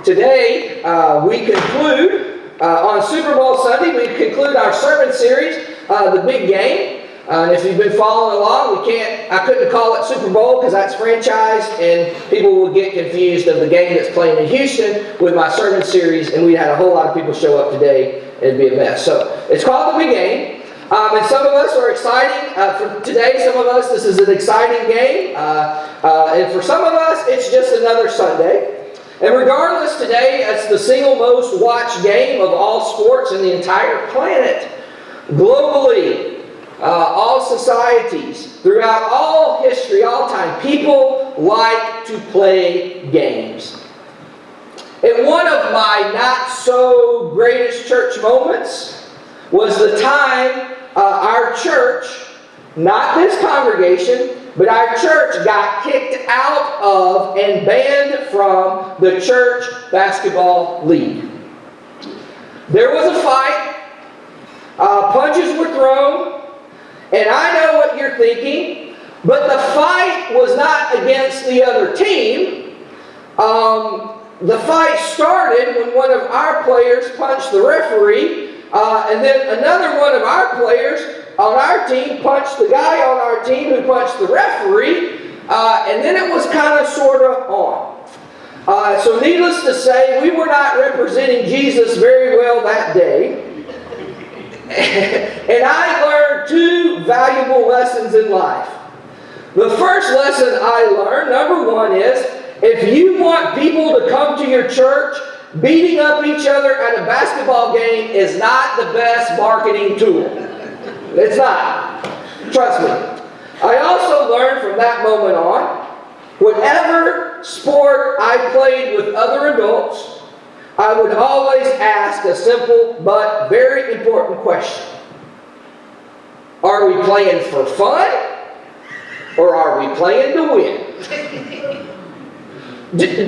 Today, we conclude, on Super Bowl Sunday, we conclude our sermon series, The Big Game. If you've been following along, I couldn't call it Super Bowl because that's franchise, and people will get confused of the game that's playing in Houston with my sermon series, and we had a whole lot of people show up today, and it'd be a mess. So, it's called The Big Game. And some of us are exciting. For today, some of us, this is an exciting game. And for some of us, it's just another Sunday. And regardless, today, it's the single most watched game of all sports in the entire planet. Globally, all societies, throughout all history, all time, people like to play games. And one of my not-so greatest church moments was the time our church, not this congregation, but our church got kicked out of and banned from the church basketball league. There was a fight. Punches were thrown. And I know what you're thinking, but the fight was not against the other team. The fight started when one of our players punched the referee, and then another one of our players on our team punched the guy on our team who punched the referee, and then it was kind of sort of on. So needless to say, we were not representing Jesus very well that day. And I learned two valuable lessons in life. The first lesson I learned, number one, is if you want people to come to your church, beating up each other at a basketball game is not the best marketing tool. It's not. Trust me. I also learned from that moment on, whatever sport I played with other adults, I would always ask a simple but very important question. Are we playing for fun, or are we playing to win?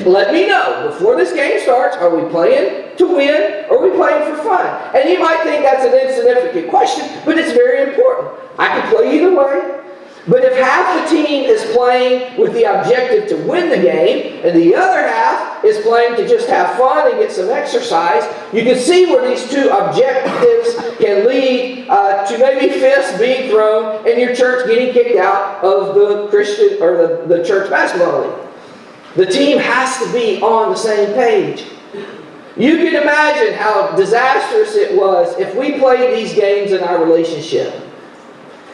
Let me know before this game starts, are we playing to win or are we playing for fun? And you might think that's an insignificant question, but it's very important. I can play either way. But if half the team is playing with the objective to win the game and the other half is playing to just have fun and get some exercise, you can see where these two objectives can lead to maybe fists being thrown and your church getting kicked out of the Christian or the church basketball league. The team has to be on the same page. You can imagine how disastrous it was if we played these games in our relationship.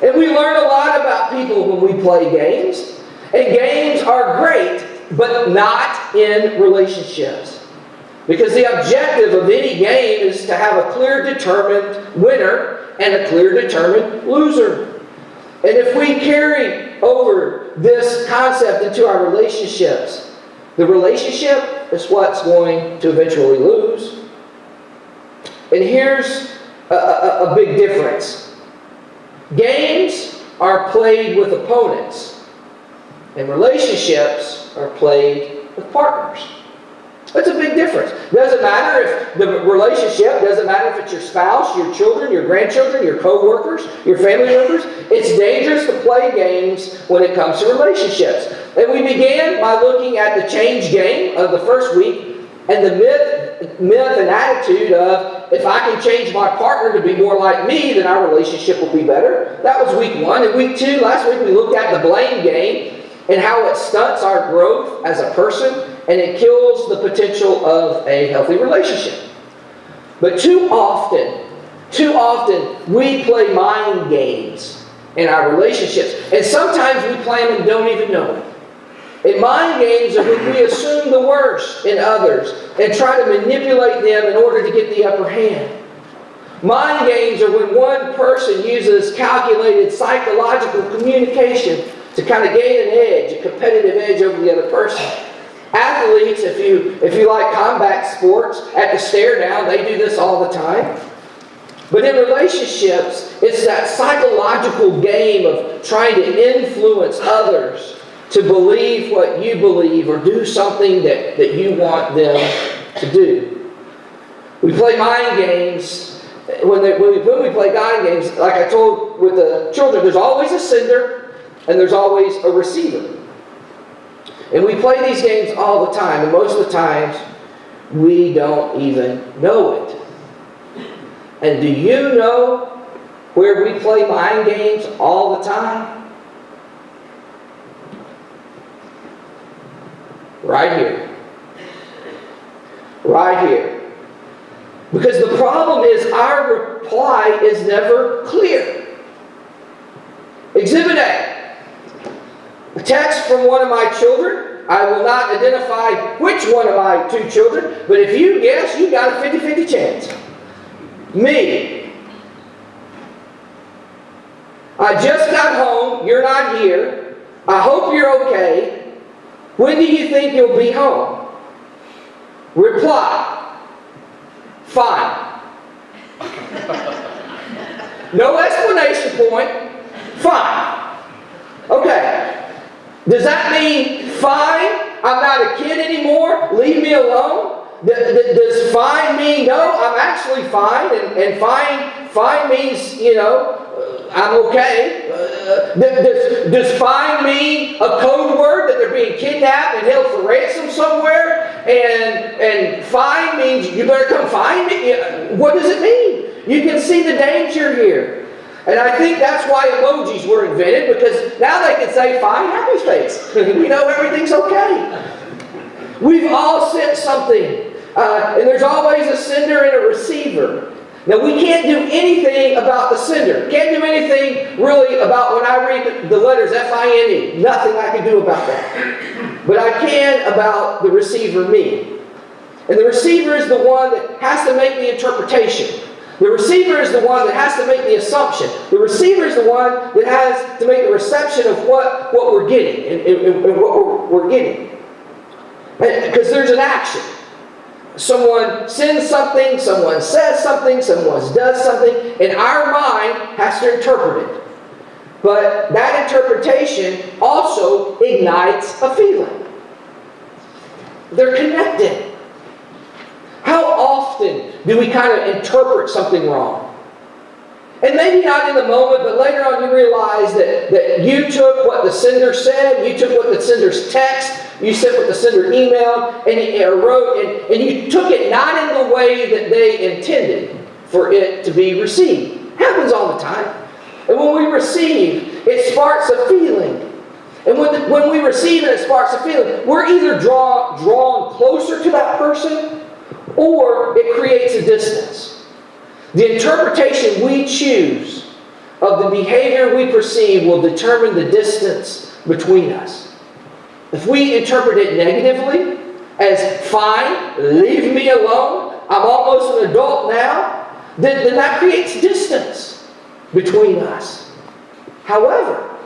And we learn a lot about people when we play games. And games are great, but not in relationships. Because the objective of any game is to have a clear determined winner and a clear determined loser. And if we carry over this concept into our relationships, the relationship is what's going to eventually lose. And here's a big difference. Games are played with opponents, and relationships are played with partners. That's a big difference. Doesn't matter if the relationship, doesn't matter if it's your spouse, your children, your grandchildren, your co-workers, your family members. It's dangerous to play games when it comes to relationships. And we began by looking at the change game of the first week and the myth and attitude of if I can change my partner to be more like me, then our relationship will be better. That was week one. And week two, last week, we looked at the blame game and how it stunts our growth as a person and it kills the potential of a healthy relationship. But too often, we play mind games in our relationships. And sometimes we play them and don't even know it. And mind games are when we assume the worst in others and try to manipulate them in order to get the upper hand. Mind games are when one person uses calculated psychological communication to kind of gain an edge, a competitive edge over the other person. Athletes, if you like combat sports, at the stare down, they do this all the time. But in relationships, it's that psychological game of trying to influence others to believe what you believe or do something that you want them to do. We play mind games. When we play mind games, like I told with the children, there's always a sender and there's always a receiver. And we play these games all the time, and most of the times we don't even know it. And do you know where we play mind games all the time? Right here. Right here. Because the problem is our reply is never clear. Exhibit A. A text from one of my children. I will not identify which one of my two children, but if you guess, you got a 50-50 chance. Me. I just got home. You're not here. I hope you're okay. When do you think you'll be home? Reply. Fine. No explanation point. Fine. Okay. Does that mean fine? I'm not a kid anymore? Leave me alone? Does fine mean no? I'm actually fine, and fine means, I'm okay. Does fine mean a code word that they're being kidnapped and held for ransom somewhere? And fine means you better come find me? What does it mean? You can see the danger here. And I think that's why emojis were invented, because now they can say fine, happy face. We know everything's okay. We've all sent something. And there's always a sender and a receiver. Now, we can't do anything about the sender. Can't do anything really about when I read the letters F-I-N-E. Nothing I can do about that. But I can about the receiver, me. And the receiver is the one that has to make the interpretation. The receiver is the one that has to make the assumption. The receiver is the one that has to make the reception of what we're getting and what we're getting. Because there's an action. Someone sends something, someone says something, someone does something, and our mind has to interpret it. But that interpretation also ignites a feeling. They're connected. How often do we kind of interpret something wrong? And maybe not in the moment, but later on you realize that you took what the sender said, you took what the sender's text, you sent what the sender emailed, and wrote, and you took it not in the way that they intended for it to be received. It happens all the time. And when we receive, it sparks a feeling. And when we receive and it sparks a feeling, we're either drawn closer to that person, or it creates a distance. The interpretation we choose of the behavior we perceive will determine the distance between us. If we interpret it negatively, as fine, leave me alone, I'm almost an adult now, then that creates distance between us. However,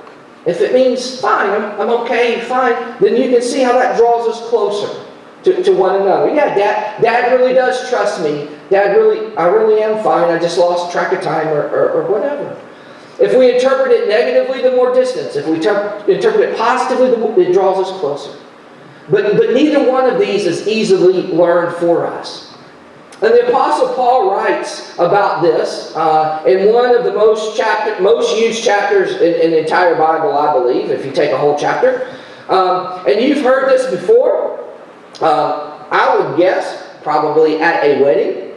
if it means fine, I'm okay, fine, then you can see how that draws us closer to one another. Yeah, Dad really does trust me. I really am fine. I just lost track of time or whatever. If we interpret it negatively, the more distance. If we interpret it positively, it draws us closer. But neither one of these is easily learned for us. And the Apostle Paul writes about this in one of the most used chapters in the entire Bible, I believe, if you take a whole chapter. And you've heard this before. I would guess probably at a wedding,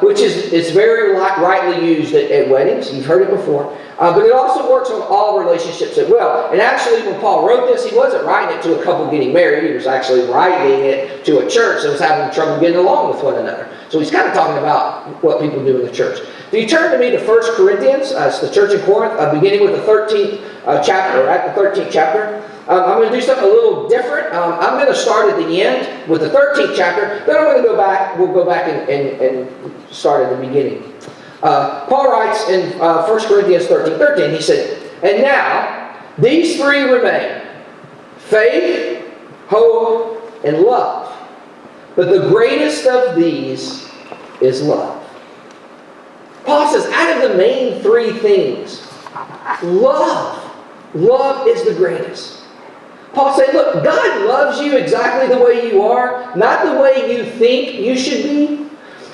which is very rightly used at weddings. You've heard it before. But it also works on all relationships as well. And actually, when Paul wrote this, he wasn't writing it to a couple getting married. He was actually writing it to a church that was having trouble getting along with one another. So he's kind of talking about what people do in the church. If you turn to me to 1 Corinthians, it's the church in Corinth, beginning with the 13th chapter, or at the 13th chapter. I'm going to do something a little different. I'm going to start at the end with the 13th chapter. Then I'm going to go back. We'll go back and start at the beginning. Paul writes in 1 Corinthians 13:13. He said, "And now these three remain: faith, hope, and love. But the greatest of these is love." Paul says, out of the main three things, love is the greatest. Paul said, look, God loves you exactly the way you are, not the way you think you should be.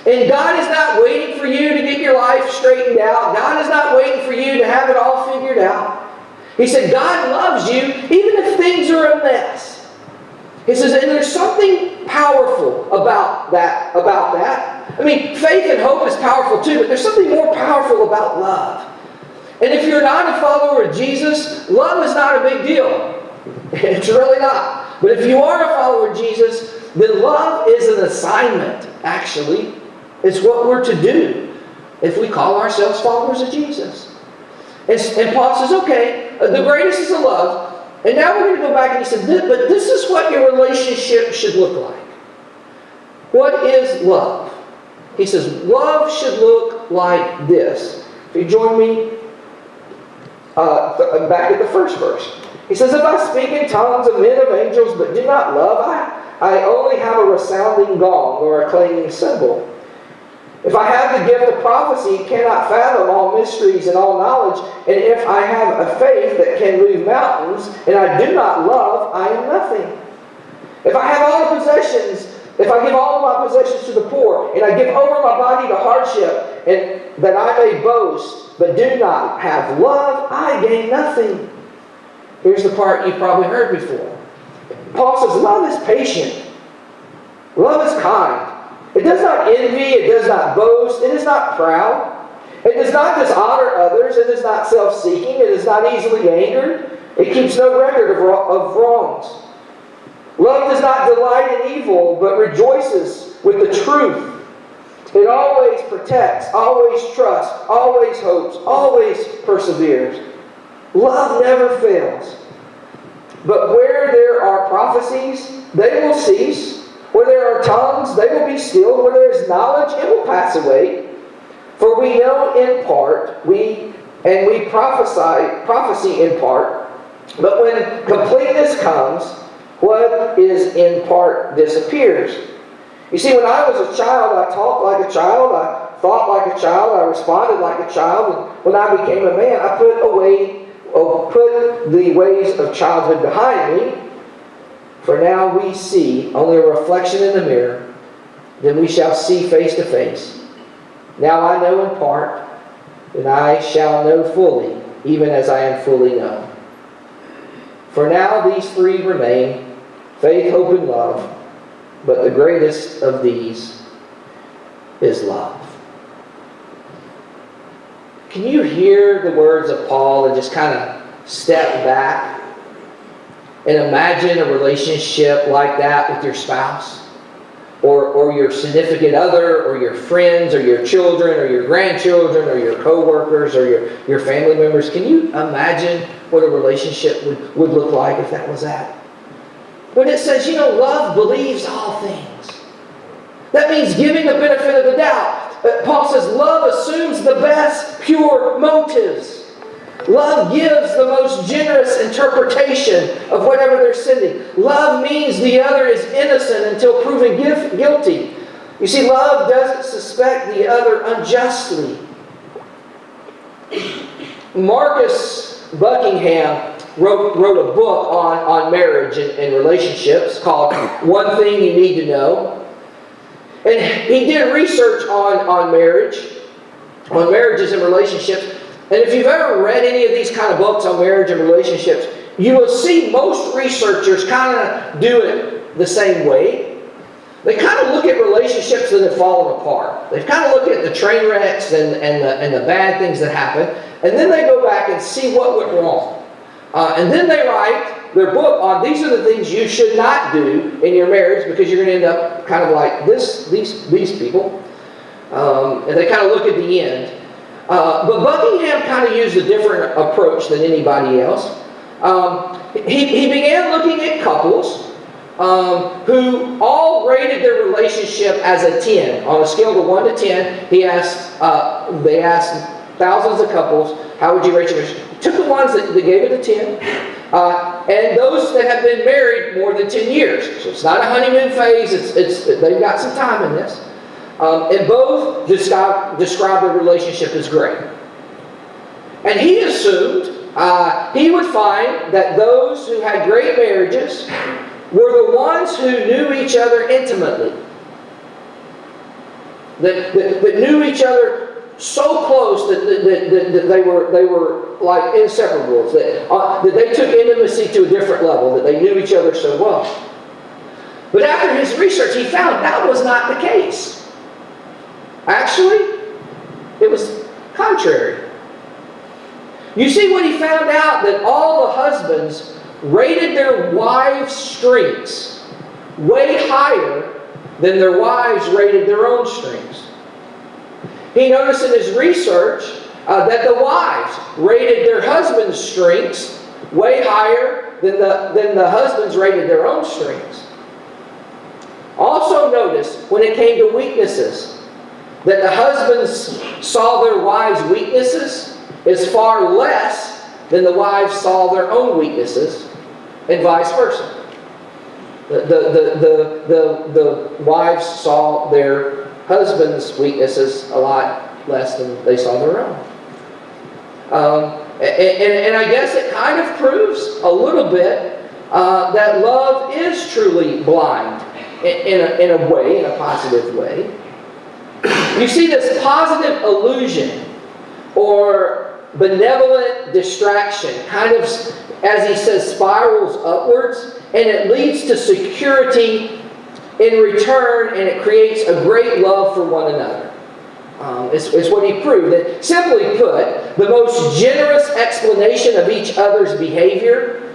And God is not waiting for you to get your life straightened out. God is not waiting for you to have it all figured out. He said, God loves you even if things are a mess. He says, and there's something powerful about that. I mean, faith and hope is powerful too, but there's something more powerful about love. And if you're not a follower of Jesus, love is not a big deal. It's really not. But if you are a follower of Jesus, then love is an assignment, actually. It's what we're to do if we call ourselves followers of Jesus. And Paul says, okay, the greatest is the love. And now we're going to go back and he said, but this is what your relationship should look like. What is love? He says, love should look like this. If you join me back at the first verse. He says, if I speak in tongues of men of angels but do not love, I only have a resounding gong or a clanging cymbal. If I have the gift of prophecy and cannot fathom all mysteries and all knowledge, and if I have a faith that can move mountains, and I do not love, I am nothing. If I have all the possessions, if I give all of my possessions to the poor, and I give over my body to hardship, and that I may boast, but do not have love, I gain nothing. Here's the part you've probably heard before. Paul says, love is patient. Love is kind. It does not envy, it does not boast, it is not proud. It does not dishonor others, it is not self-seeking, it is not easily angered. It keeps no record of wrongs. Love does not delight in evil, but rejoices with the truth. It always protects, always trusts, always hopes, always perseveres. Love never fails. But where there are prophecies, they will cease. Where there are tongues, they will be stilled. Where there is knowledge, it will pass away. For we know in part, we prophesy in part. But when completeness comes, what is in part disappears. You see, when I was a child, I talked like a child, I thought like a child, I responded like a child. And when I became a man, I put the ways of childhood behind me. For now we see only a reflection in the mirror, then we shall see face to face. Now I know in part, and I shall know fully, even as I am fully known. For now these three remain, faith, hope, and love, but the greatest of these is love. Can you hear the words of Paul and just kind of step back and imagine a relationship like that with your spouse? Or your significant other, or your friends, or your children, or your grandchildren, or your co-workers, or your family members. Can you imagine what a relationship would look like if that was that? When it says, love believes all things. That means giving the benefit of the doubt. Paul says love assumes the best pure motives. Love gives the most generous interpretation of whatever they're sending. Love means the other is innocent until proven guilty. You see, love doesn't suspect the other unjustly. Marcus Buckingham wrote a book on marriage and relationships called One Thing You Need to Know. And he did research on marriages and relationships. And if you've ever read any of these kind of books on marriage and relationships, you will see most researchers kind of do it the same way. They kind of look at relationships that have fallen apart. They kind of look at the train wrecks and the bad things that happen. And then they go back and see what went wrong. And then they write their book on these are the things you should not do in your marriage because you're going to end up kind of like these people. And they kind of look at the end. But Buckingham kind of used a different approach than anybody else. He began looking at couples who all rated their relationship as a 10. On a scale of 1 to 10, they asked thousands of couples, how would you rate your relationship? Took the ones that gave it a 10, and those that have been married more than 10 years. So it's not a honeymoon phase, they've got some time in this. And both describe their relationship as great. And he assumed he would find that those who had great marriages were the ones who knew each other intimately. That knew each other so close that they were like inseparables. That they took intimacy to a different level. That they knew each other so well. But after his research, he found that was not the case. Actually, it was contrary. You see, when he found out that all the husbands rated their wives' strengths way higher than their wives rated their own strengths. He noticed in his research that the wives rated their husbands' strengths way higher than the husbands rated their own strengths. Also notice when it came to weaknesses that the husbands saw their wives' weaknesses as far less than the wives saw their own weaknesses, and vice versa. The wives saw their husbands' weaknesses a lot less than they saw their own. And I guess it kind of proves a little bit that love is truly blind in a way, in a positive way. You see this positive illusion or benevolent distraction kind of, as he says, spirals upwards, and it leads to security in return, and it creates a great love for one another. It's what he proved. That, simply put, the most generous explanation of each other's behavior,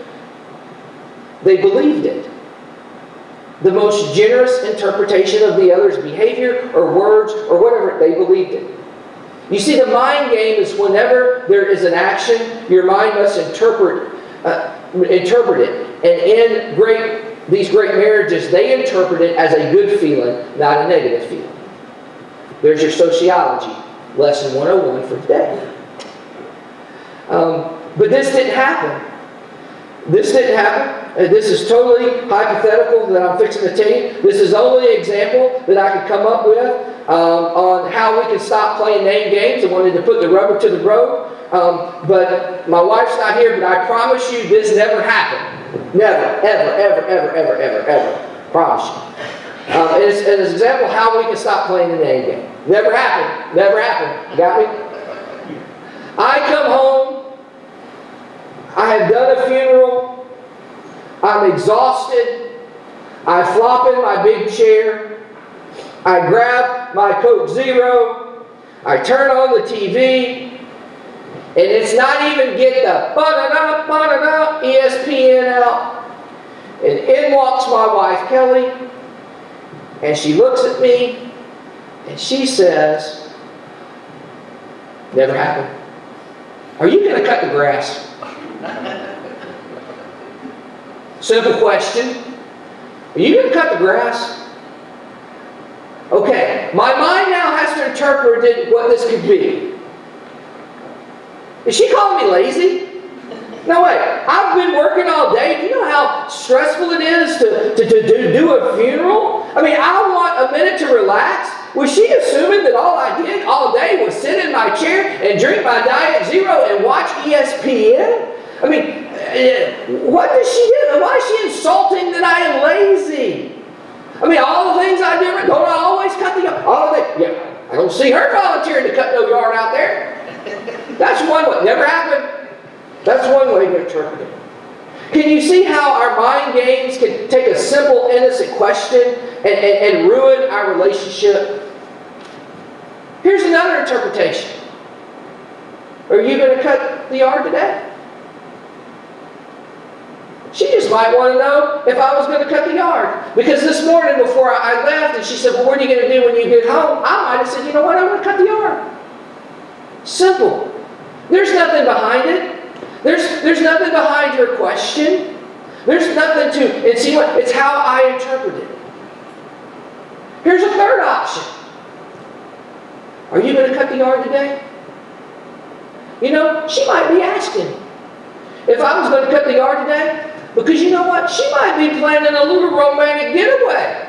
they believed it. The most generous interpretation of the other's behavior or words or whatever, they believed it. You see, the mind game is whenever there is an action, your mind must interpret it. And in these great marriages, they interpret it as a good feeling, not a negative feeling. There's your sociology, lesson 101 for today. But this didn't happen. This didn't happen. This is totally hypothetical that I'm fixing to tell you. This is only an example that I could come up with on how we can stop playing name games. I wanted to put the rubber to the road. But my wife's not here, but I promise you this never happened. Never, ever. Promise you. It's an example of how we can stop playing the name game. Never happened. Never happened. Got me? I come home. I have done a funeral. I'm exhausted. I flop in my big chair. I grab my Coke Zero. I turn on the TV. And it's not even get the ba-da-da, ESPN out. And in walks my wife, Kelly. And she looks at me. And she says, never happened. Are you going to cut the grass? Simple question. Are you going to cut the grass? Okay, my mind now has to interpret what this could be. Is she calling me lazy? No way. I've been working all day. Do you know how stressful it is to do a funeral? I mean, I want a minute to relax. Was she assuming that all I did all day was sit in my chair and drink my Diet Zero and watch ESPN? I mean, what does she do? Why is she insulting that I am lazy? I mean, all the things I do, don't I always cut the yard? All of that. Yeah, I don't see her volunteering to cut no yard out there. That's one way. Never happened. That's one way to interpret it. Can you see how our mind games can take a simple, innocent question and ruin our relationship? Here's another interpretation. Are you going to cut the yard today? She just might want to know if I was going to cut the yard. Because this morning before I left, and she said, well, what are you going to do when you get home? I might have said, you know what, I'm going to cut the yard. Simple. There's nothing behind it. There's nothing behind your question. There's nothing to, and see what? It's how I interpret it. Here's a third option. Are you going to cut the yard today? You know, she might be asking if I was going to cut the yard today, because you know what? She might be planning a little romantic getaway.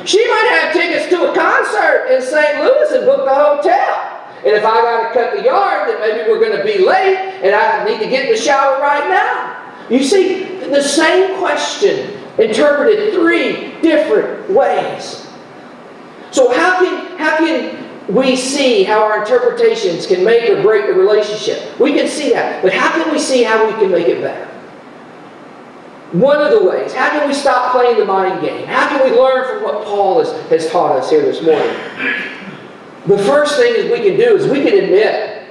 She might have tickets to a concert in St. Louis and book the hotel. And if I got to cut the yard, then maybe we're going to be late and I need to get in the shower right now. You see, the same question interpreted three different ways. So how can we see how our interpretations can make or break the relationship? We can see that. But how can we see how we can make it better? One of the ways, how can we stop playing the mind game? How can we learn from what Paul has taught us here this morning? The first thing is we can do is we can admit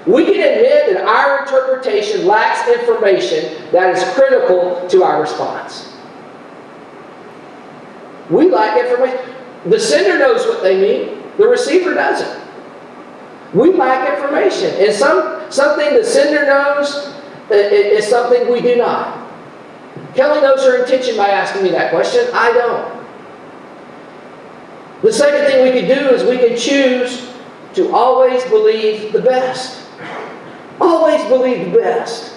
that our interpretation lacks information that is critical to our response. We lack information. The sender knows what they mean. The receiver doesn't. We lack information. And something the sender knows is something we do not. Kelly knows her intention by asking me that question. I don't. The second thing we can do is we can choose to always believe the best. Always believe the best.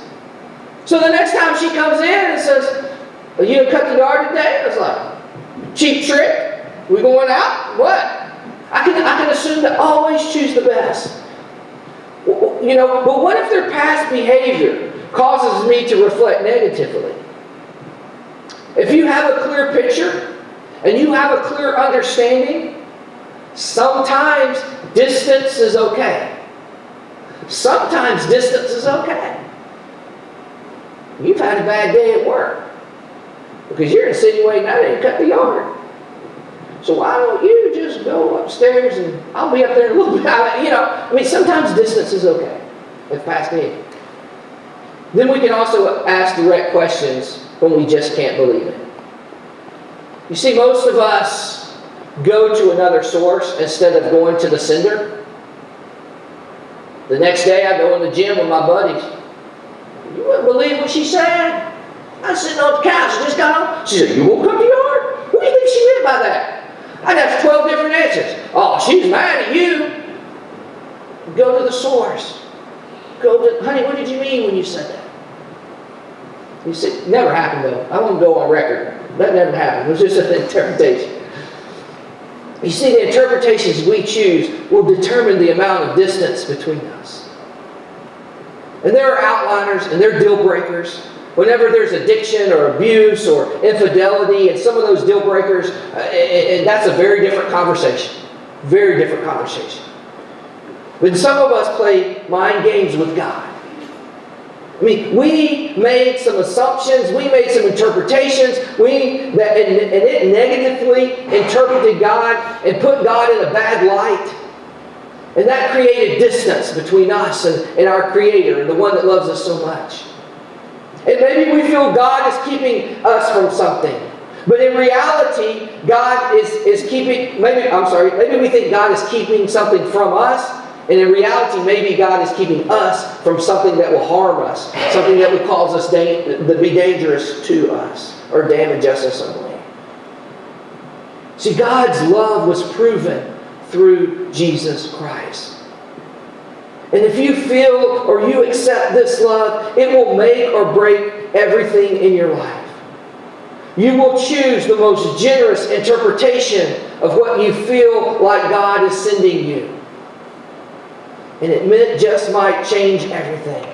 So the next time she comes in and says, "Are you going to cut the yard today?" I was like, "Cheap trick? We going out? What?" I can assume to always choose the best. But what if their past behavior causes me to reflect negatively? If you have a clear picture and you have a clear understanding, sometimes distance is okay. Sometimes distance is okay. You've had a bad day at work because you're insinuating I didn't cut the yard. So why don't you just go upstairs and I'll be up there in a little bit. Sometimes distance is okay with past behavior. Then we can also ask direct questions when we just can't believe it. You see, most of us go to another source instead of going to the sender. The next day I go in the gym with my buddies. You wouldn't believe what she said. I was sitting on the couch, just got on. She said, "You won't cut the yard?" What do you think she meant by that? I'd have 12 different answers. "Oh, she's mad at you." Go to the source. "Honey, what did you mean when you said that?" You see, never happened though. I won't go on record. That never happened. It was just an interpretation. You see, the interpretations we choose will determine the amount of distance between us. And there are outliners and there are deal breakers. Whenever there's addiction or abuse or infidelity and some of those deal breakers, and that's a very different conversation. Very different conversation. But some of us play mind games with God. We made some assumptions, we made some interpretations, and it negatively interpreted God and put God in a bad light. And that created distance between us and our Creator, and the one that loves us so much. And maybe we feel God is keeping us from something. But in reality, God is keeping, maybe we think God is keeping something from us. And in reality, maybe God is keeping us from something that will harm us. Something that would cause us to be dangerous to us or damage us in some way. See, God's love was proven through Jesus Christ. And if you feel or you accept this love, it will make or break everything in your life. You will choose the most generous interpretation of what you feel like God is sending you. And it just might change everything.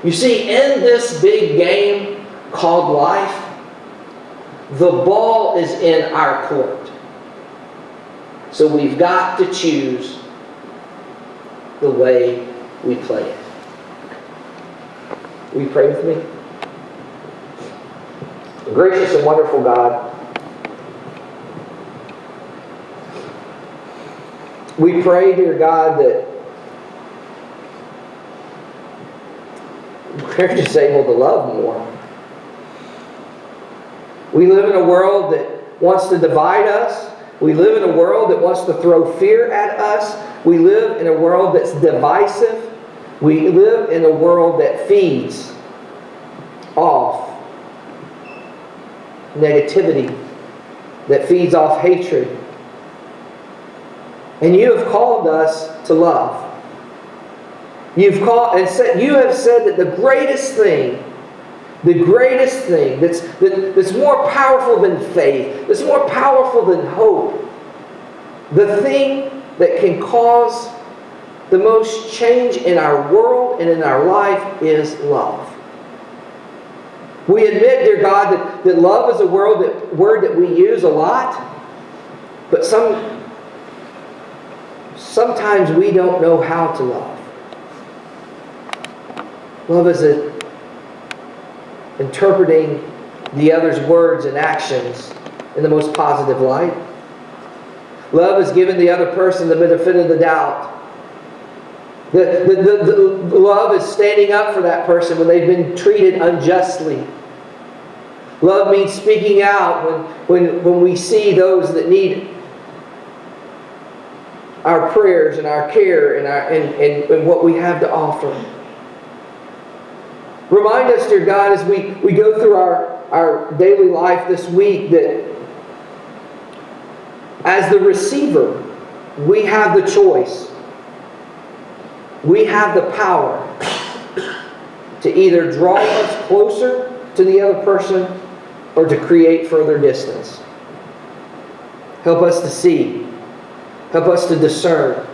You see, in this big game called life, the ball is in our court. So we've got to choose the way we play it. Will you pray with me? Gracious and wonderful God, we pray, dear God, that we're just able to love more. We live in a world that wants to divide us. We live in a world that wants to throw fear at us. We live in a world that's divisive. We live in a world that feeds off negativity, that feeds off hatred. And you have called us to love. You have said that the greatest thing that's more powerful than faith, that's more powerful than hope, the thing that can cause the most change in our world and in our life is love. We admit, dear God, that love is a word that we use a lot, but sometimes we don't know how to love. Love is interpreting the other's words and actions in the most positive light. Love is giving the other person the benefit of the doubt. The love is standing up for that person when they've been treated unjustly. Love means speaking out when we see those that need our prayers and our care and what we have to offer. Remind us, dear God, as we go through our daily life this week, that as the receiver, we have the choice. We have the power to either draw us closer to the other person or to create further distance. Help us to see. Help us to discern.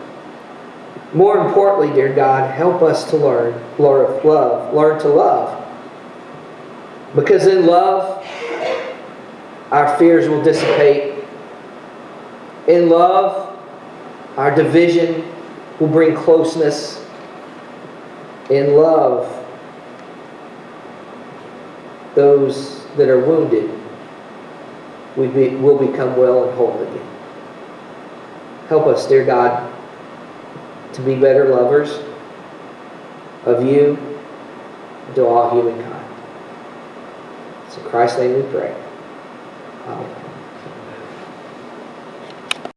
More importantly, dear God, help us to learn to love. Because in love, our fears will dissipate. In love, our division will bring closeness. In love, those that are wounded will become well and whole again. Help us, dear God, to be better lovers of you and to all humankind. It's in Christ's name we pray. Amen.